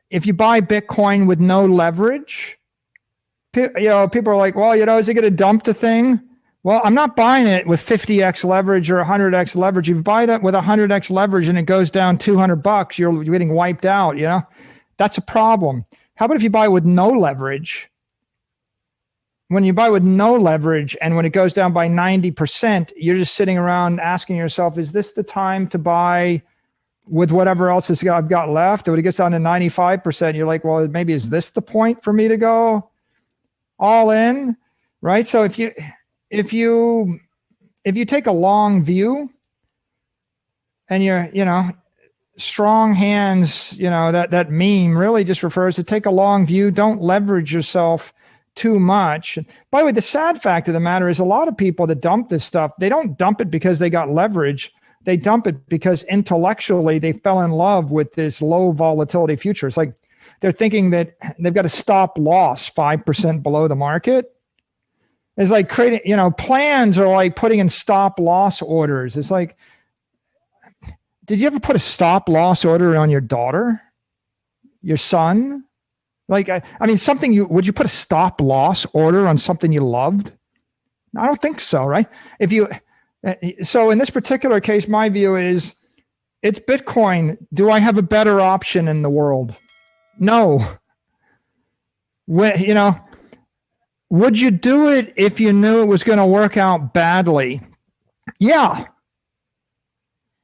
if you buy Bitcoin with no leverage, people are like, well, is it going to dump the thing? Well, I'm not buying it with 50x leverage or 100x leverage. If you buy it with 100x leverage and it goes down $200, you're getting wiped out. That's a problem. How about if you buy with no leverage? When you buy with no leverage and when it goes down by 90%, you're just sitting around asking yourself, is this the time to buy with whatever else I've got left? And when it gets down to 95%, you're like, well, maybe is this the point for me to go all in? Right? So if you take a long view and you're, strong hands, that meme really just refers to take a long view. Don't leverage yourself too much. By the way, the sad fact of the matter is a lot of people that dump this stuff, they don't dump it because they got leverage. They dump it because intellectually they fell in love with this low volatility future. It's like they're thinking that they've got a stop loss 5% below the market. It's like creating, plans are like putting in stop loss orders. It's like, did you ever put a stop loss order on your daughter, your son? Like, would you put a stop loss order on something you loved? I don't think so, right? So in this particular case, my view is it's Bitcoin. Do I have a better option in the world? No. Would you do it if you knew it was going to work out badly? Yeah.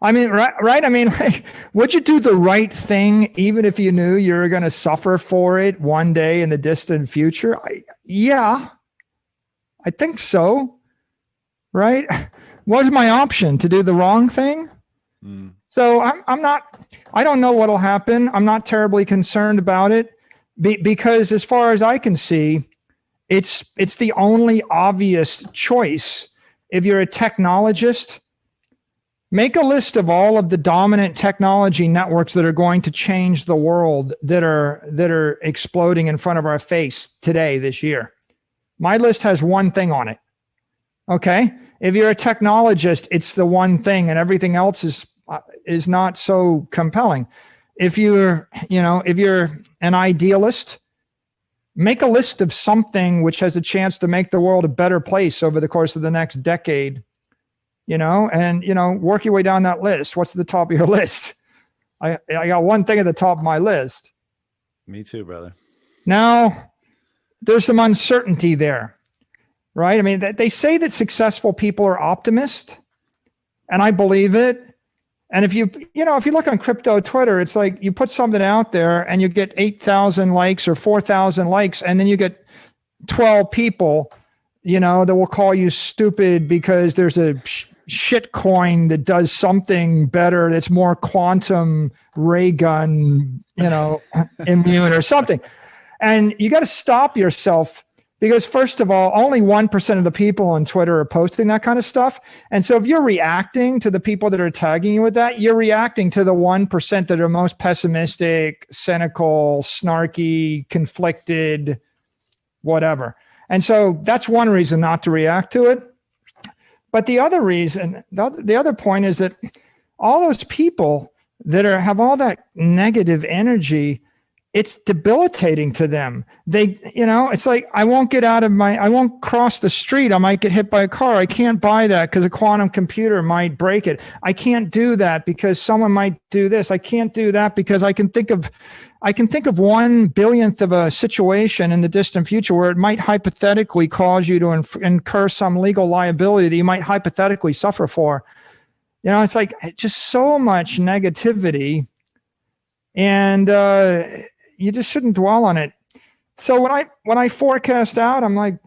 Right? Would you do the right thing even if you knew you were going to suffer for it one day in the distant future? Yeah, I think so. Right? Was my option to do the wrong thing? So I don't know what'll happen. I'm not terribly concerned about it because as far as I can see, it's the only obvious choice. If you're a technologist, make a list of all of the dominant technology networks that are going to change the world that are exploding in front of our face today, this year. My list has one thing on it. Okay? If you're a technologist, it's the one thing and everything else is not so compelling. If you're an idealist, make a list of something which has a chance to make the world a better place over the course of the next decade. Work your way down that list. What's at the top of your list? I got one thing at the top of my list. Me too, brother. Now, there's some uncertainty there, right? They say that successful people are optimists, and I believe it. And if you look on crypto Twitter, it's like you put something out there and you get 8,000 likes or 4,000 likes, and then you get 12 people, that will call you stupid because there's a shit coin that does something better that's more quantum ray gun, immune or something. And you got to stop yourself because first of all, only 1% of the people on Twitter are posting that kind of stuff. And so if you're reacting to the people that are tagging you with that, you're reacting to the 1% that are most pessimistic, cynical, snarky, conflicted, whatever. And so that's one reason not to react to it. But the other reason, the other point is that all those people that have all that negative energy, it's debilitating to them. It's like, I won't cross the street. I might get hit by a car. I can't buy that because a quantum computer might break it. I can't do that because someone might do this. I can't do that because I can think of 1/1000th of a situation in the distant future where it might hypothetically cause you to incur some legal liability that you might hypothetically suffer for. It's like just so much negativity, and you just shouldn't dwell on it. So when I forecast out, I'm like,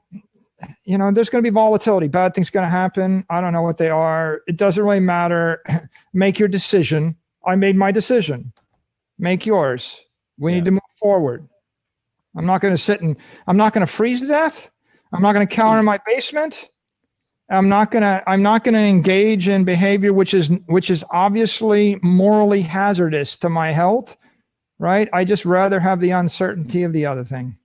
there's going to be volatility. Bad things going to happen. I don't know what they are. It doesn't really matter. Make your decision. I made my decision. Make yours. We need to move forward. I'm not going to freeze to death. I'm not going to cower in my basement. I'm not going to engage in behavior which is obviously morally hazardous to my health, right? I just rather have the uncertainty of the other thing.